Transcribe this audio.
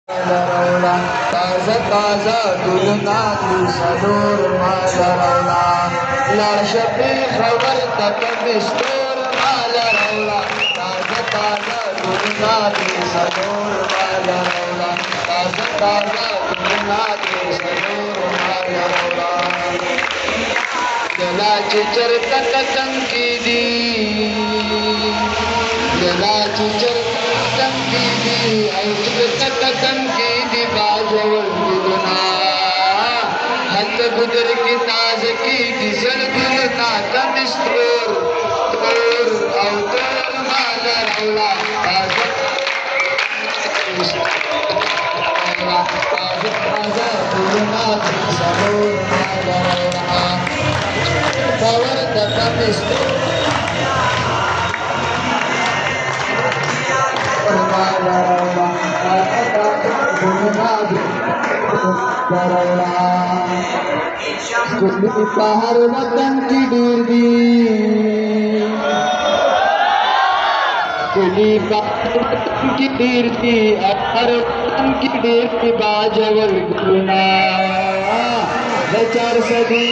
रवला ताजा ताजा दुलना सदूर माझा रवला लाशपी खबर तक बिस्तूर माझा रवला ताजा ताजा दुलना सदूर माझा रवला ताजा ताजा दुलना सदूर माझा रवला जलाची चरकट टंकी दी जलाची चरकट टंकी दी ऐकत टंकी दी बाजवळ दिलना हत गुदर की ताज की डिझल दिलना तमिस्त्रोर तोर अवतर माझा रवला ताजा ताजा दिलना समोर माझा रवला Power the Baptist. Pahar watan ki dirdi, kuli pahar watan ki dirdi, apar watan ki dirdi bajawal guna. Bachar sadi